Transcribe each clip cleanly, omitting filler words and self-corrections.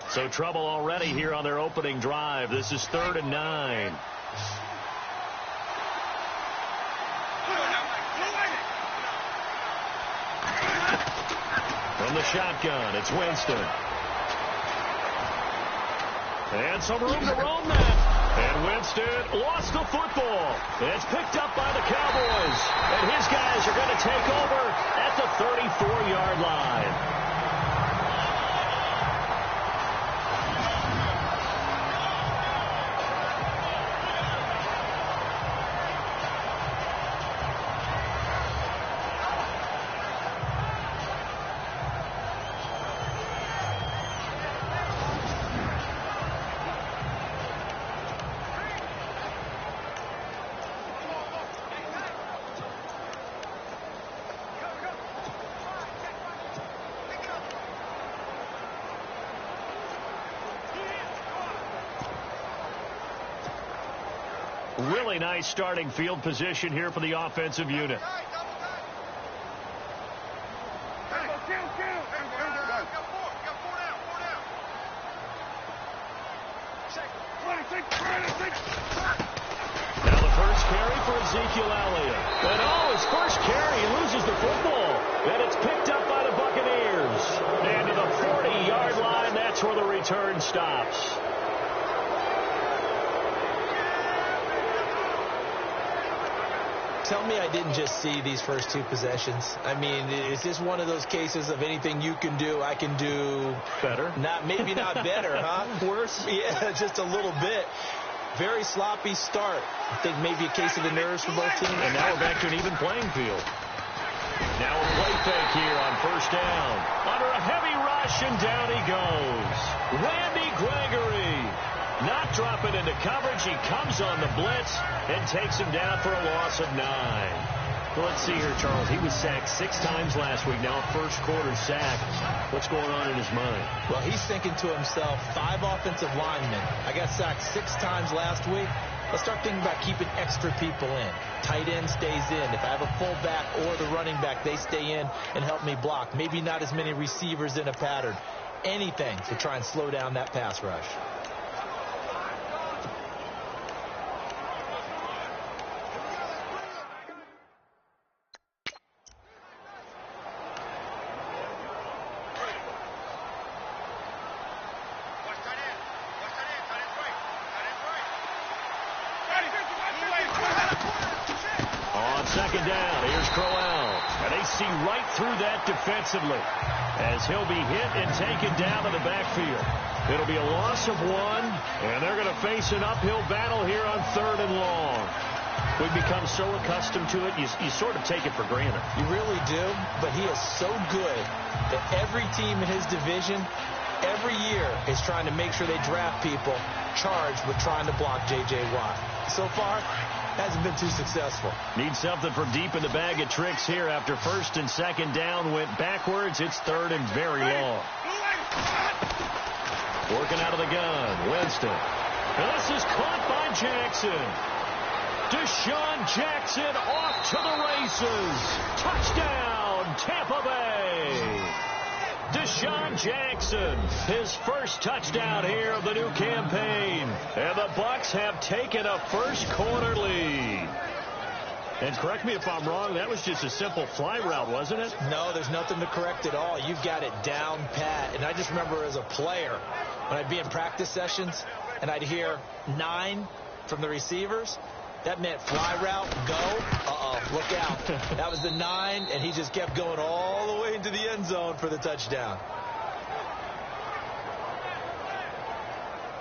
So trouble already here on their opening drive. This is 3rd and 9. From the shotgun, it's Winston. And some room to roam that. And Winston lost the football. It's picked up by the Cowboys. And his guys are going to take over at the 34-yard line. Really nice starting field position here for the offensive unit. Now the first carry for Ezekiel Elliott. And his first carry, he loses the football. And it's picked up by the Buccaneers. And to the 40-yard line, that's where the return stops. Tell me I didn't just see these first two possessions. I mean, is this one of those cases of anything you can do, I can do better? Maybe not better, huh? Worse? Yeah, just a little bit. Very sloppy start. I think maybe a case of the nerves for both teams. And now we're back to an even playing field. Now a play fake here on first down. Under a heavy rush, and down he goes. Randy Gregory. Not dropping into coverage. He comes on the blitz and takes him down for a loss of 9. Well, let's see here, Charles. He was sacked 6 times last week. Now a first quarter sack. What's going on in his mind? Well, he's thinking to himself, 5 offensive linemen. I got sacked 6 times last week. Let's start thinking about keeping extra people in. Tight end stays in. If I have a fullback or the running back, they stay in and help me block. Maybe not as many receivers in a pattern. Anything to try and slow down that pass rush. Defensively, as he'll be hit and taken down in the backfield. It'll be a loss of 1, and they're going to face an uphill battle here on 3rd and long. We've become so accustomed to it, you sort of take it for granted. You really do, but he is so good that every team in his division, every year, is trying to make sure they draft people charged with trying to block J.J. Watt. So far, hasn't been too successful. Need something from deep in the bag of tricks here after 1st and 2nd down went backwards. It's 3rd and very long. Working out of the gun, Winston. And this is caught by Jackson. Deshaun Jackson off to the races. Touchdown, Tampa Bay. Deshaun Jackson, his first touchdown here of the new campaign. And the Bucs have taken a first quarter lead. And correct me if I'm wrong, that was just a simple fly route, wasn't it? No, there's nothing to correct at all. You've got it down pat. And I just remember as a player, when I'd be in practice sessions, and I'd hear 9 from the receivers, that meant fly route, go. Uh-oh, look out. That was the 9, and he just kept going all the way into the end zone for the touchdown.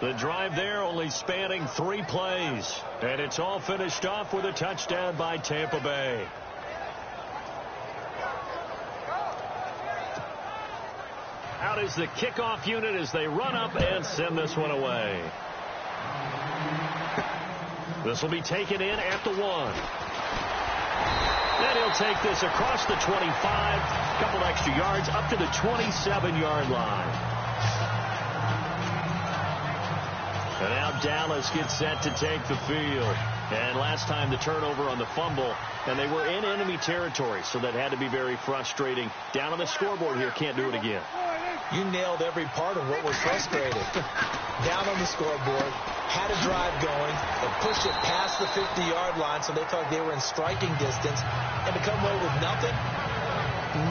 The drive there only spanning 3 plays. And it's all finished off with a touchdown by Tampa Bay. Out is the kickoff unit as they run up and send this one away. This will be taken in at the 1. Then he'll take this across the 25, a couple extra yards, up to the 27-yard line. And now Dallas gets set to take the field. And last time the turnover on the fumble, and they were in enemy territory, so that had to be very frustrating. Down on the scoreboard here, can't do it again. You nailed every part of what was frustrating. Down on the scoreboard, had a drive going, and pushed it past the 50-yard line so they felt they were in striking distance, and to come away with nothing,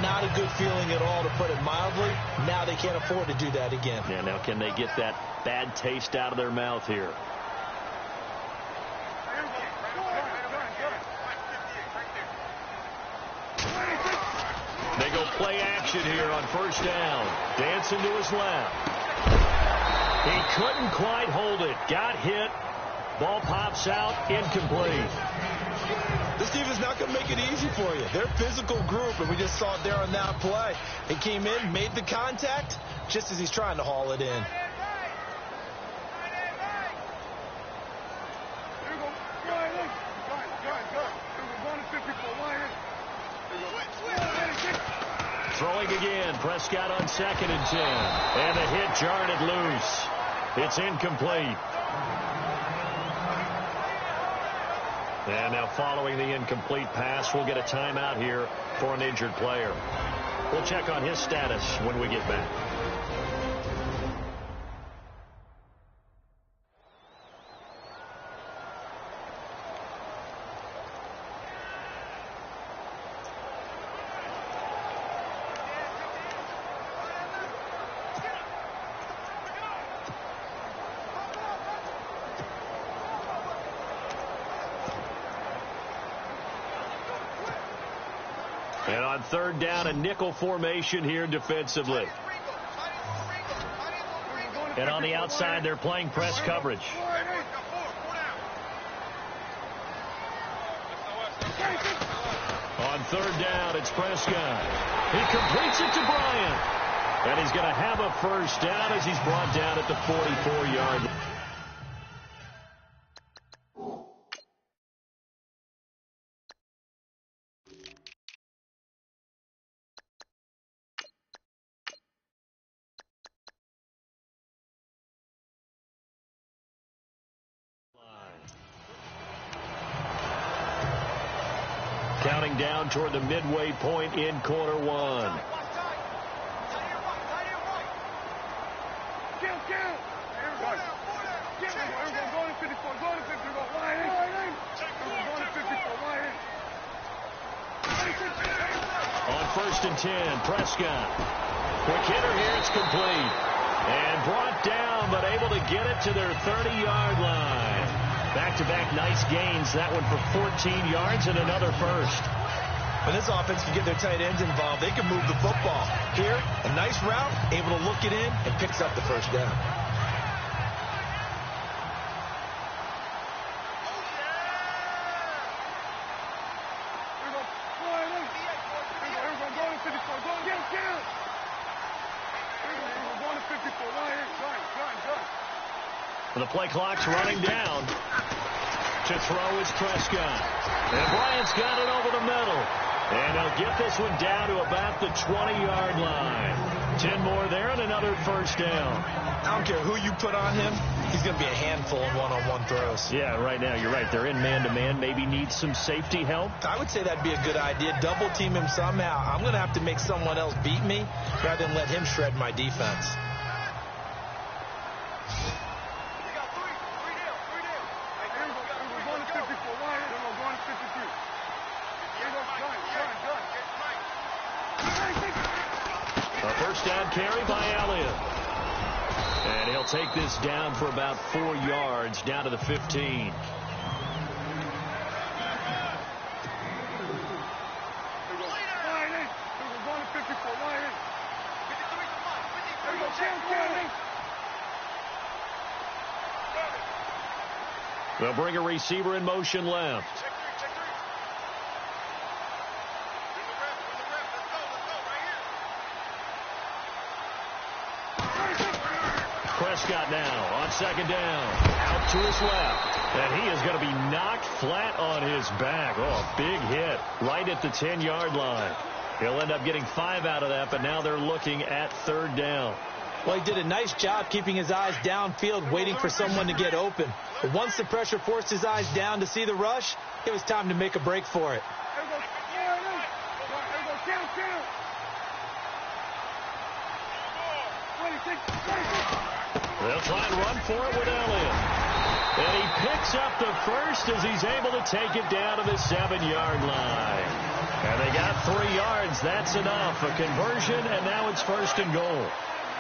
not a good feeling at all, to put it mildly. Now they can't afford to do that again. Yeah, now can they get that bad taste out of their mouth here? They go play action here on first down. Dancing to his left. He couldn't quite hold it. Got hit. Ball pops out. Incomplete. This defense is not going to make it easy for you. They're a physical group, and we just saw it there on that play. He came in, made the contact, just as he's trying to haul it in. Throwing again. Prescott on 2nd and 10. And the hit jarred it loose. It's incomplete. And now following the incomplete pass, we'll get a timeout here for an injured player. We'll check on his status when we get back. And on third down, a nickel formation here defensively. And on the outside, they're playing press coverage. On third down, it's Prescott. He completes it to Bryant. And he's going to have a first down as he's brought down at the 44-yard line. Counting down toward the midway point in quarter one. On 1st and 10, Prescott. Quick hitter here, it's complete. And brought down, but able to get it to their 30-yard line. Back-to-back nice gains. That one for 14 yards and another first. When this offense can get their tight ends involved, they can move the football. Here, a nice route, able to look it in, and picks up the first down. The play clock's running down. To throw is Prescott. And Bryant's got it over the middle. And they'll get this one down to about the 20-yard line. 10 more there and another first down. I don't care who you put on him. He's going to be a handful in one-on-one throws. Yeah, right now, you're right. They're in man-to-man. Maybe need some safety help. I would say that'd be a good idea. Double team him somehow. I'm going to have to make someone else beat me rather than let him shred my defense. Carry by Elliott. And he'll take this down for about 4 yards, down to the 15. They'll bring a receiver in motion left. Prescott now on 2nd down. Out to his left. And he is going to be knocked flat on his back. Oh, a big hit right at the 10-yard line. He'll end up getting 5 out of that, but now they're looking at 3rd down. Well, he did a nice job keeping his eyes downfield, waiting for someone to get open. But once the pressure forced his eyes down to see the rush, it was time to make a break for it. They'll try and run for it with Elliott. And he picks up the first as he's able to take it down to the 7-yard line. And they got 3 yards. That's enough. A conversion, and now it's 1st and goal.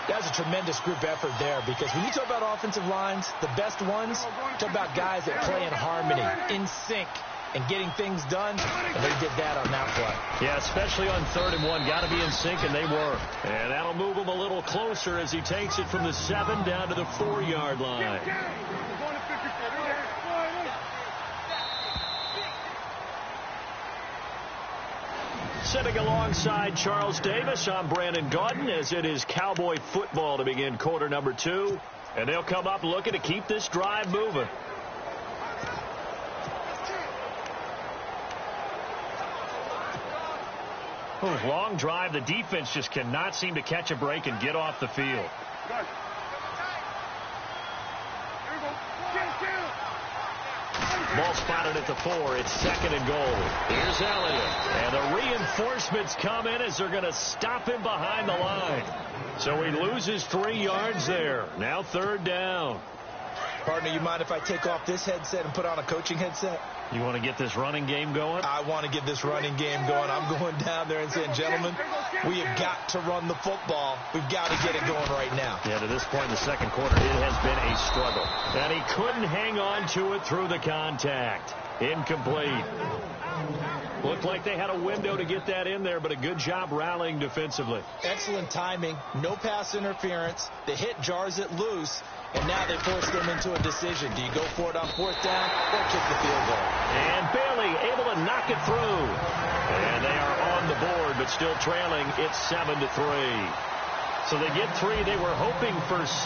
That's a tremendous group effort there, because when you talk about offensive lines, the best ones, talk about guys that play in harmony, in sync, and getting things done, and they did that on that play. Yeah, especially on 3rd and 1. Got to be in sync, and they were. And that'll move him a little closer as he takes it from the 7 down to the 4-yard line. Sitting alongside Charles Davis, I'm Brandon Gaudin, as it is Cowboy football to begin quarter number 2. And they'll come up looking to keep this drive moving. Long drive. The defense just cannot seem to catch a break and get off the field. Ball spotted at the 4. It's 2nd and goal. Here's Elliott. And the reinforcements come in as they're going to stop him behind the line. So he loses 3 yards there. Now 3rd down. Partner, you mind if I take off this headset and put on a coaching headset? You want to get this running game going? I want to get this running game going. I'm going down there and saying, gentlemen, we have got to run the football. We've got to get it going right now. Yeah, to this point in the 2nd quarter, it has been a struggle. And he couldn't hang on to it through the contact. Incomplete. Looked like they had a window to get that in there, but a good job rallying defensively. Excellent timing. No pass interference. The hit jars it loose, and now they force them into a decision. Do you go for it on 4th down or kick the field goal? And Bailey able to knock it through. And they are on the board, but still trailing. It's 7-3. So they get 3. They were hoping for 6.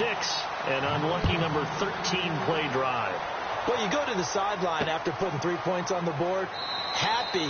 An unlucky number 13 play drive. Well, you go to the sideline after putting 3 points on the board, happy,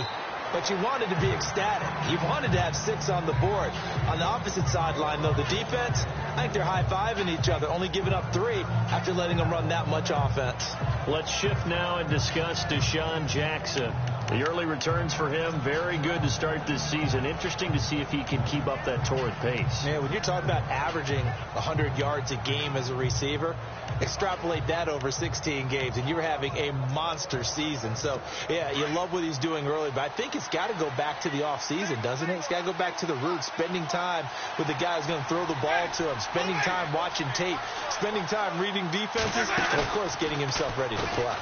but you wanted to be ecstatic. You wanted to have 6 on the board. On the opposite sideline, though, the defense, I think they're high-fiving each other, only giving up 3 after letting them run that much offense. Let's shift now and discuss DeSean Jackson. The early returns for him, very good to start this season. Interesting to see if he can keep up that torrid pace. Yeah, when you're talking about averaging 100 yards a game as a receiver, extrapolate that over 16 games, and you're having a monster season. So, yeah, you love what he's doing early, but I think it's got to go back to the offseason, doesn't it? It's got to go back to the roots, spending time with the guy who's going to throw the ball to him, spending time watching tape, spending time reading defenses, and, of course, getting himself ready to play.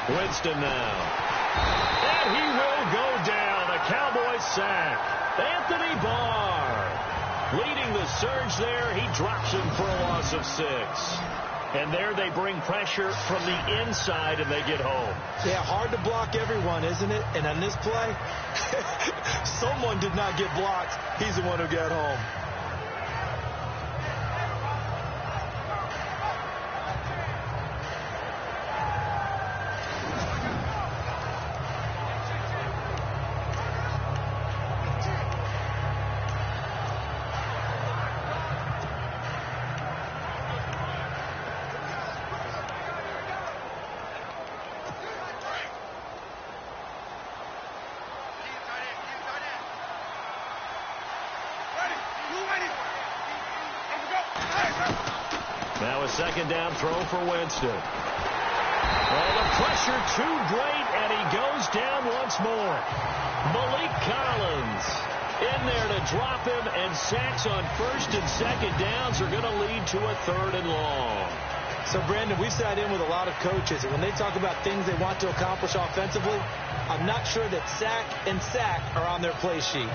Winston now. And he will go down. A Cowboy sack. Anthony Barr leading the surge there. He drops him for a loss of 6. And there they bring pressure from the inside, and they get home. Yeah, hard to block everyone, isn't it? And on this play, someone did not get blocked. He's the one who got home. Now a 2nd down throw for Winston. Well, the pressure too great, and he goes down once more. Malik Collins in there to drop him, and sacks on 1st and 2nd downs are going to lead to a 3rd and long. So, Brandon, we've sat in with a lot of coaches, and when they talk about things they want to accomplish offensively, I'm not sure that sack and sack are on their play sheet.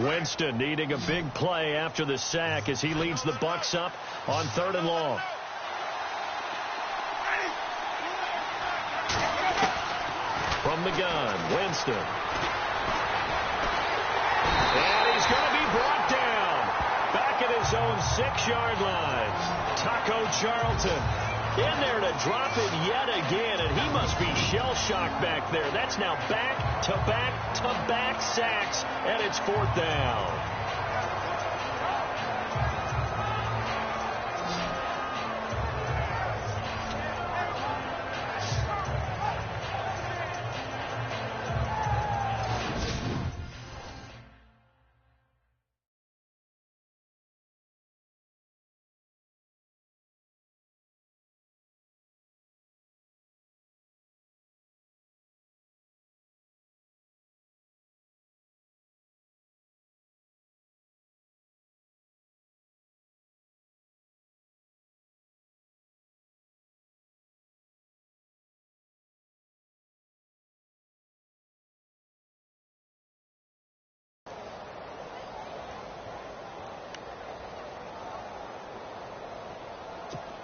Winston needing a big play after the sack as he leads the Bucs up on 3rd and long. From the gun, Winston. And he's going to be brought down. Back at his own 6-yard line. Taco Charlton in there to drop it yet again, and he must be shell-shocked back there. That's now back-to-back-to-back sacks, and it's 4th down.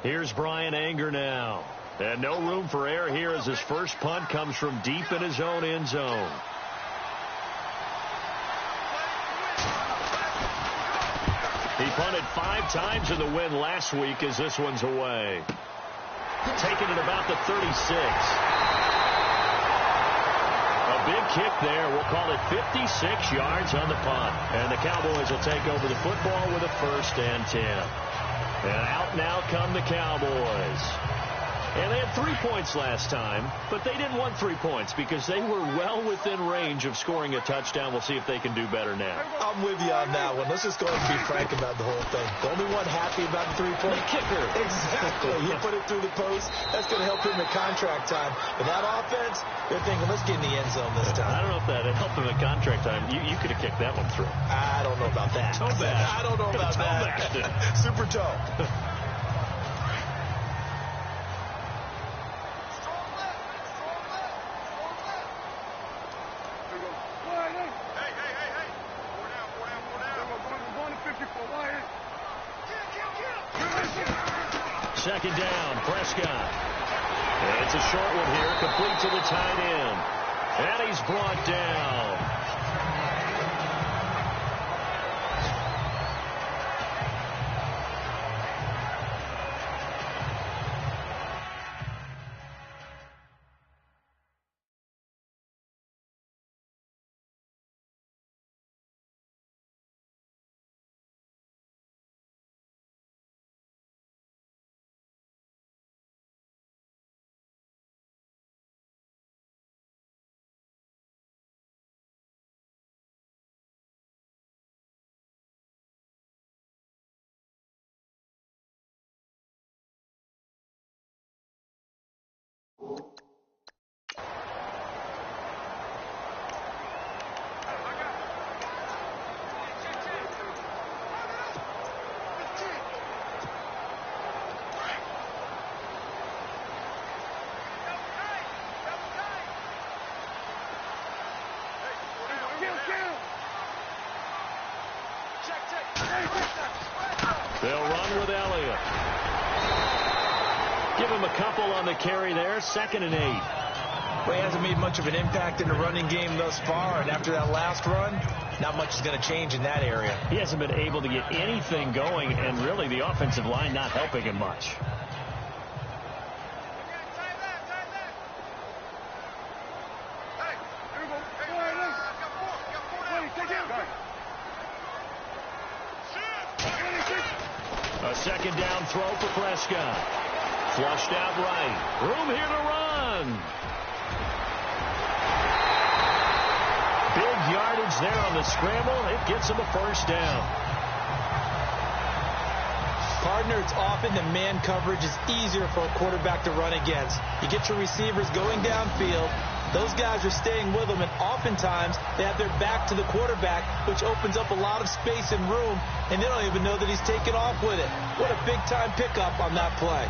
Here's Brian Anger now. And no room for error here as his first punt comes from deep in his own end zone. He punted 5 times in the win last week as this one's away. Taking it about the 36. A big kick there. We'll call it 56 yards on the punt. And the Cowboys will take over the football with a 1st and 10. And out now come the Cowboys. And they had 3 points last time, but they didn't want 3 points because they were well within range of scoring a touchdown. We'll see if they can do better now. I'm with you on that one. Let's just go ahead and be frank about the whole thing. The only one happy about the 3-point kicker. Exactly. He put it through the post. That's going to help him in contract time. But that offense, they're thinking, let's get in the end zone this time. I don't know if that helped him in contract time. You could have kicked that one through. I don't know about that. Toe bash. I don't know about that. Super toe. Second down, Prescott. It's a short one here, complete to the tight end. And he's brought down. They'll run with Elliott. Give him a couple on the carry there. 2nd and 8. Well, he hasn't made much of an impact in the running game thus far, and after that last run, not much is going to change in that area. He hasn't been able to get anything going, and really the offensive line not helping him much. A 2nd down throw for Prescott. Flushed out right. Room here to run. Big yardage there on the scramble. It gets him a 1st down. Partner, it's often the man coverage is easier for a quarterback to run against. You get your receivers going downfield. Those guys are staying with them, and oftentimes they have their back to the quarterback, which opens up a lot of space and room, and they don't even know that he's taken off with it. What a big-time pickup on that play.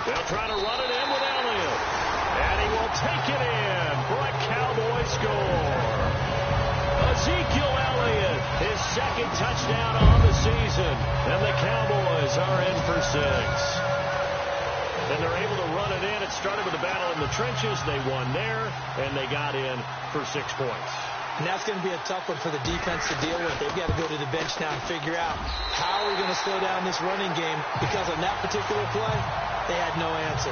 They'll try to run it in with Elliott. And he will take it in for a Cowboy score. Ezekiel Elliott, his 2nd touchdown on the season. And the Cowboys are in for 6. And they're able to run it in. It started with a battle in the trenches. They won there, and they got in for 6 points. And that's going to be a tough one for the defense to deal with. They've got to go to the bench now and figure out how are we going to slow down this running game, because on that particular play, they had no answer.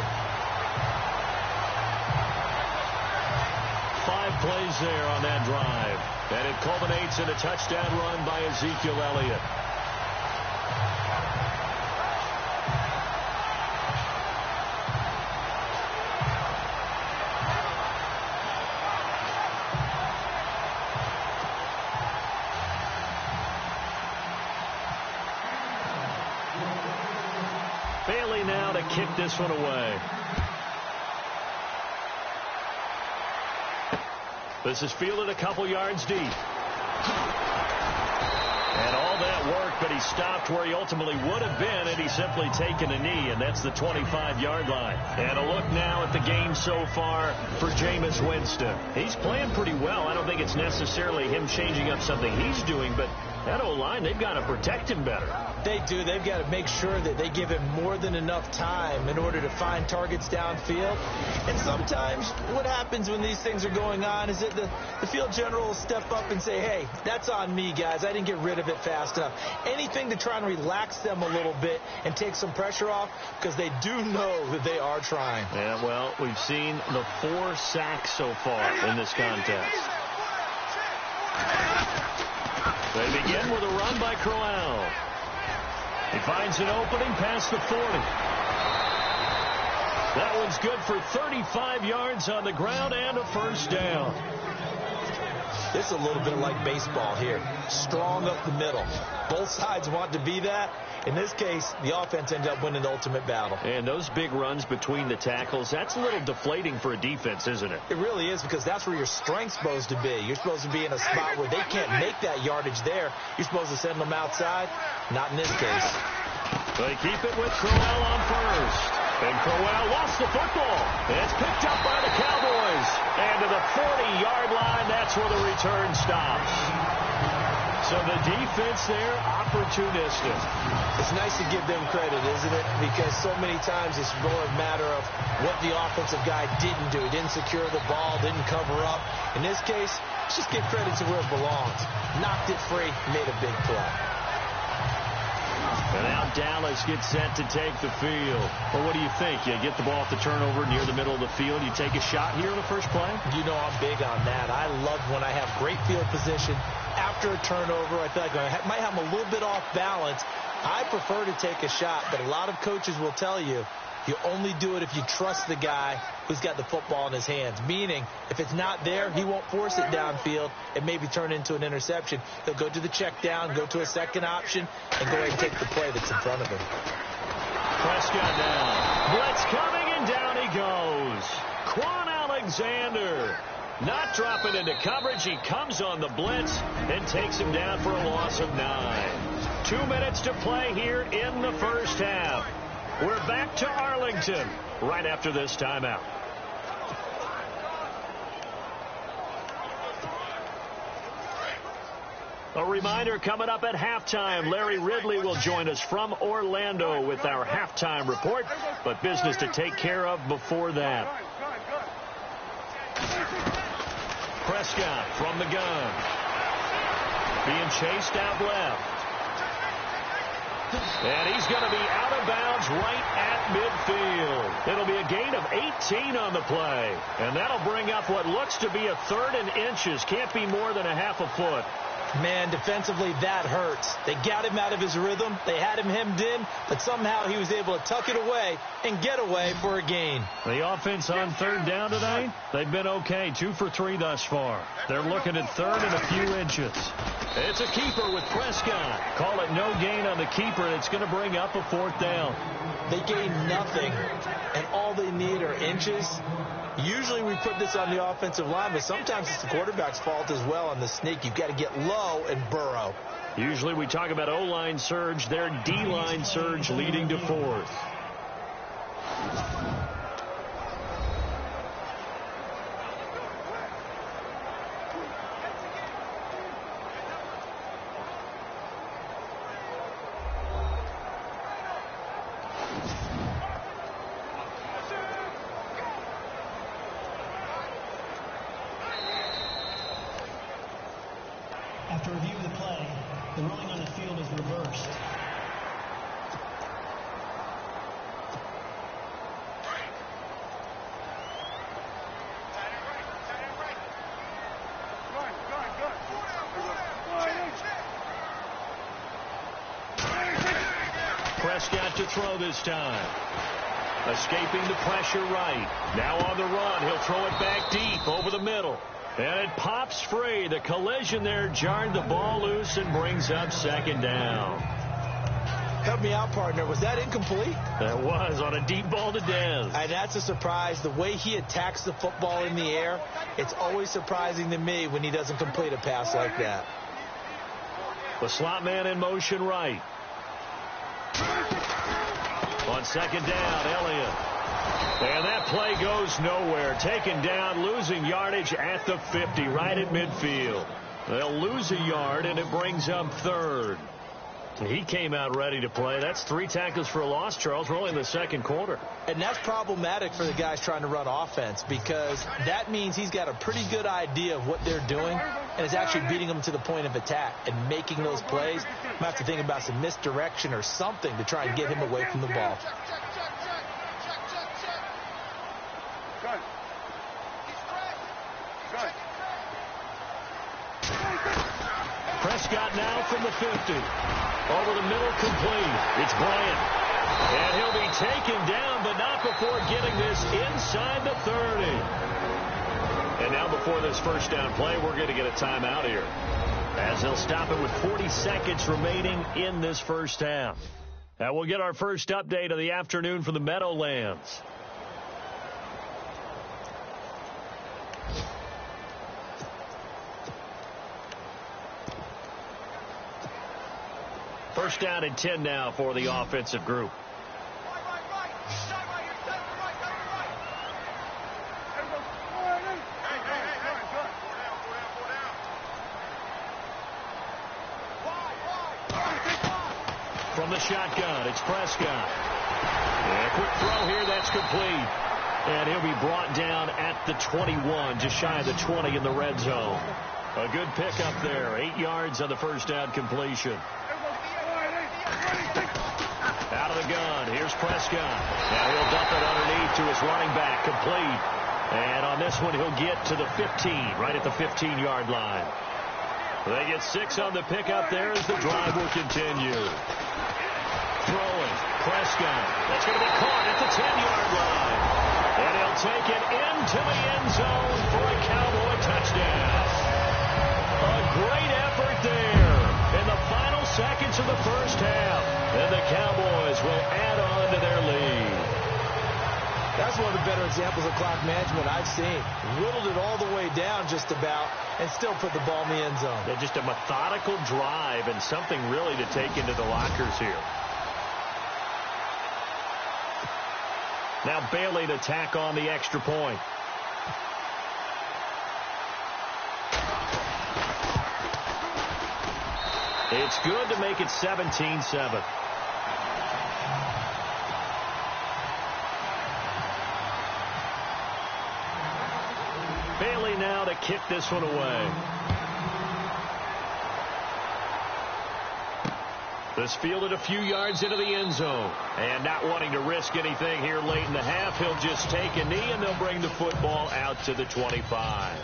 5 plays there on that drive. And it culminates in a touchdown run by Ezekiel Elliott. Bailey now to kick this one away. This is fielded a couple yards deep. And all that work, but he stopped where he ultimately would have been had he simply taken a knee, and that's the 25-yard line. And a look now at the game so far for Jameis Winston. He's playing pretty well. I don't think it's necessarily him changing up something he's doing, but that O-line, they've got to protect him better. They do. They've got to make sure that they give him more than enough time in order to find targets downfield. And sometimes what happens when these things are going on is that the field general will step up and say, hey, that's on me, guys. I didn't get rid of it fast enough. Anything to try and relax them a little bit and take some pressure off, because they do know that they are trying. Yeah, well, we've seen the 4 sacks so far in this contest. They begin with a run by Crowell. He finds an opening past the 40. That one's good for 35 yards on the ground and a first down. This is a little bit like baseball here. Strong up the middle. Both sides want to be that. In this case, the offense ended up winning the ultimate battle. And those big runs between the tackles, that's a little deflating for a defense, isn't it? It really is, because that's where your strength's supposed to be. You're supposed to be in a spot where they can't make that yardage there. You're supposed to send them outside. Not in this case. They keep it with Crowell on first. And Crowell lost the football. It's picked up by the Cowboys. And to the 40-yard line, that's where the return stops. So the defense there, opportunistic. It's nice to give them credit, isn't it? Because so many times it's more a matter of what the offensive guy didn't do. He didn't secure the ball, didn't cover up. In this case, let's just give credit to where it belongs. Knocked it free, made a big play. And now Dallas gets set to take the field. Well, what do you think? You get the ball off the turnover near the middle of the field. You take a shot here in the first play? You know I'm big on that. I love when I have great field position. After a turnover, I feel like I might have them a little bit off balance. I prefer to take a shot, but a lot of coaches will tell you, you only do it if you trust the guy who's got the football in his hands. Meaning, if it's not there, he won't force it downfield and maybe turn into an interception. He'll go to the check down, go to a second option, and go ahead and take the play that's in front of him. Prescott down. Blitz coming, and down he goes. Quan Alexander not dropping into coverage. He comes on the blitz and takes him down for a loss of 9. 2 minutes to play here in the first half. We're back to Arlington right after this timeout. A reminder, coming up at halftime, Larry Ridley will join us from Orlando with our halftime report, but business to take care of before that. Prescott from the gun. Being chased out left. And he's going to be out of bounds right at midfield. It'll be a gain of 18 on the play. And that'll bring up what looks to be a 3rd and inches. Can't be more than a half a foot. Man, defensively, that hurts. They got him out of his rhythm. They had him hemmed in, but somehow he was able to tuck it away and get away for a gain. The offense on 3rd down today, they've been okay. 2 for 3 thus far. They're looking at 3rd and a few inches. It's a keeper with Prescott. Call it no gain on the keeper, and it's going to bring up a 4th down. They gain nothing, and all they need are inches. Usually we put this on the offensive line, but sometimes it's the quarterback's fault as well on the sneak. You've got to get low and burrow. Usually we talk about O-line surge, their D-line surge leading to 4th. After review of the play, the ruling on the field is reversed. Prescott to throw this time. Escaping the pressure right. Now on the run. He'll throw it back deep over the middle. And it pops free. The collision there jarred the ball loose and brings up 2nd down. Help me out, partner. Was that incomplete? That was on a deep ball to Dez. And that's a surprise. The way he attacks the football in the air, it's always surprising to me when he doesn't complete a pass like that. The slot man in motion right. On second down, Elliott. And that play goes nowhere. Taken down, losing yardage at the 50, right at midfield. They'll lose a yard, and it brings up third. He came out ready to play. That's 3 tackles for a loss, Charles. We're only in the second quarter. And that's problematic for the guys trying to run offense, because that means he's got a pretty good idea of what they're doing and is actually beating them to the point of attack and making those plays. Might have to think about some misdirection or something to try and get him away from the ball. Prescott now from the 50. Over the middle, complete. It's Bryant. And he'll be taken down, but not before getting this inside the 30. And now before this first down play, we're going to get a timeout here, as they'll stop it with 40 seconds remaining in this first half. Now we'll get our first update of the afternoon from the Meadowlands. First down and 10 now for the offensive group. From the shotgun, it's Prescott. And a quick throw here, that's complete. And he'll be brought down at the 21, just shy of the 20 in the red zone. A good pickup there, 8 yards on the first down completion. Out of the gun, here's Prescott. Now he'll dump it underneath to his running back, complete. And on this one, he'll get to the 15, right at the 15-yard line. They get 6 on the pickup there as the drive will continue. Throwing, Prescott. That's going to be caught at the 10-yard line. And he'll take it into the end zone for a Cowboy touchdown. A great effort there in the final seconds of the first half. And the Cowboys will add on to their lead. That's one of the better examples of clock management I've seen. Whittled it all the way down just about and still put the ball in the end zone. Yeah, just a methodical drive and something really to take into the lockers here. Now Bailey to tack on the extra point. It's good to make it 17-7. Bailey now to kick this one away. This fielded a few yards into the end zone. And not wanting to risk anything here late in the half, he'll just take a knee and they'll bring the football out to the 25.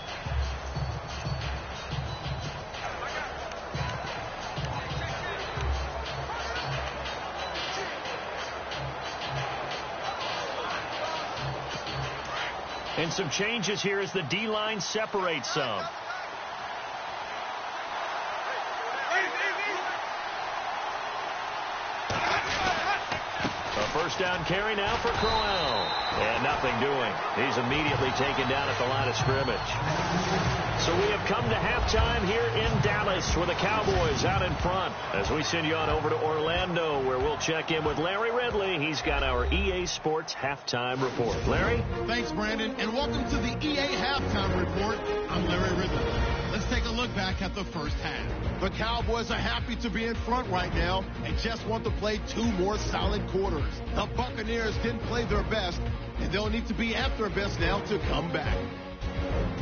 And some changes here as the D-line separates some. A first down carry now for Crowell. And nothing doing. He's immediately taken down at the line of scrimmage. So we have come to halftime here in Dallas with the Cowboys out in front. As we send you on over to Orlando, where we'll check in with Larry Ridley. He's got our EA Sports Halftime Report. Larry? Thanks, Brandon, and welcome to the EA Halftime Report. I'm Larry Ridley. Let's take a look back at the first half. The Cowboys are happy to be in front right now and just want to play 2 more solid quarters. The Buccaneers didn't play their best, and they'll need to be at their best now to come back.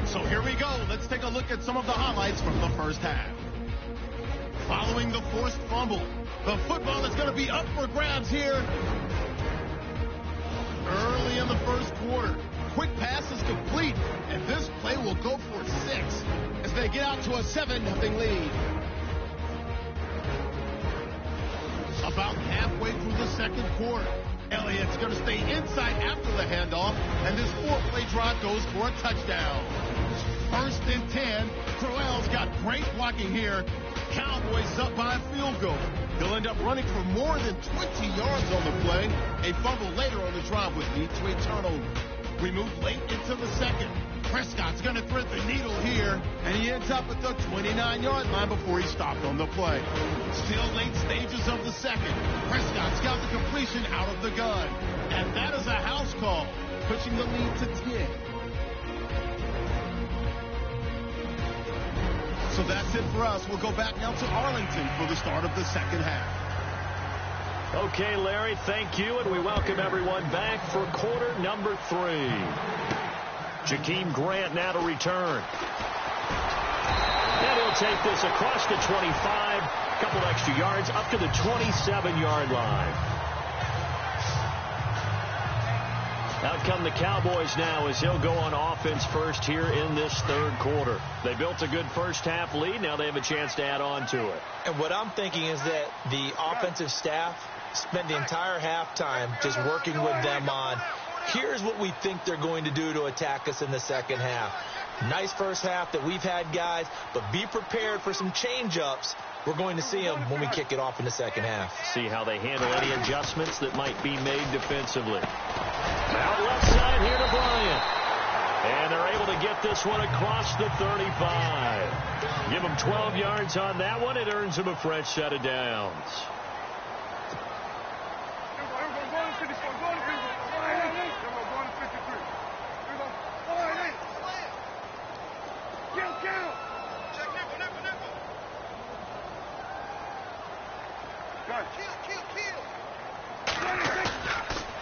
So here we go. Let's take a look at some of the highlights from the first half. Following the forced fumble, the football is going to be up for grabs here. Early in the first quarter, quick pass is complete, and this play will go for 6 as they get out to a 7-0 lead. About halfway through the second quarter, Elliott's going to stay inside after the handoff, and this 4-play drive goes for a touchdown. 1st and 10. Crowell's got great blocking here, Cowboys up by a field goal. They'll end up running for more than 20 yards on the play. A fumble later on the drive would lead to a turnover. We move late into the second. Prescott's going to thread the needle here, and he ends up at the 29-yard line before he stopped on the play. Still late stages of the second. Prescott's got the completion out of the gun. And that is a house call, pushing the lead to 10. So that's it for us. We'll go back now to Arlington for the start of the second half. Okay, Larry, thank you, and we welcome everyone back for quarter number 3. Jakeem Grant now to return. And he'll take this across the 25, a couple extra yards, up to the 27-yard line. Out come the Cowboys now as he'll go on offense first here in this third quarter. They built a good first half lead. Now they have a chance to add on to it. And what I'm thinking is that the offensive staff spent the entire halftime just working with them on, here's what we think they're going to do to attack us in the second half. Nice first half that we've had, guys, but be prepared for some change-ups. We're going to see them when we kick it off in the second half. See how they handle any adjustments that might be made defensively. Out left side here to Bryant. And they're able to get this one across the 35. Give them 12 yards on that one. It earns them a fresh set of downs.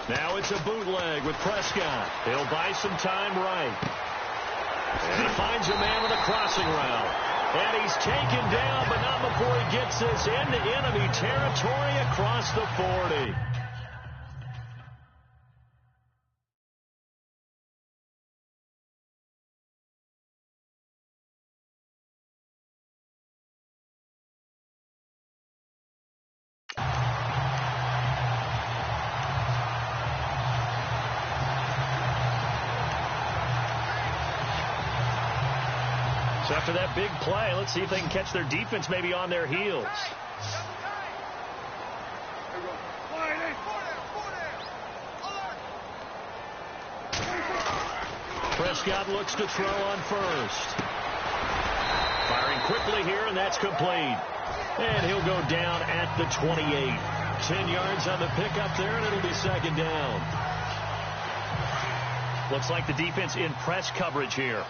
Now it's a bootleg with Prescott. He'll buy some time right. And he finds a man with a crossing route. And he's taken down, but not before he gets this into enemy territory across the 40. So after that big play, let's see if they can catch their defense maybe on their heels. Prescott looks to throw on first. Firing quickly here, and that's complete. And he'll go down at the 28. 10 yards on the pickup there, and it'll be second down. Looks like the defense in press coverage here.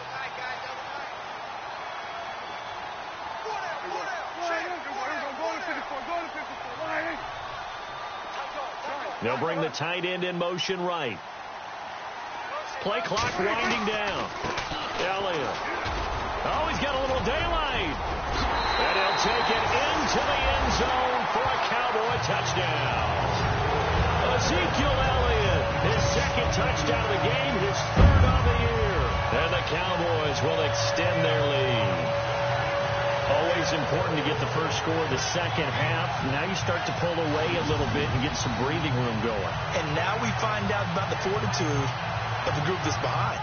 They'll bring the tight end in motion right. Play clock winding down. Elliott. Oh, he's got a little daylight. And he'll take it into the end zone for a Cowboy touchdown. Ezekiel Elliott, his second touchdown of the game, his third of the year. And the Cowboys will extend their lead. Always important to get the first score of the second half. Now you start to pull away a little bit and get some breathing room going. And now we find out about the fortitude of the group that's behind.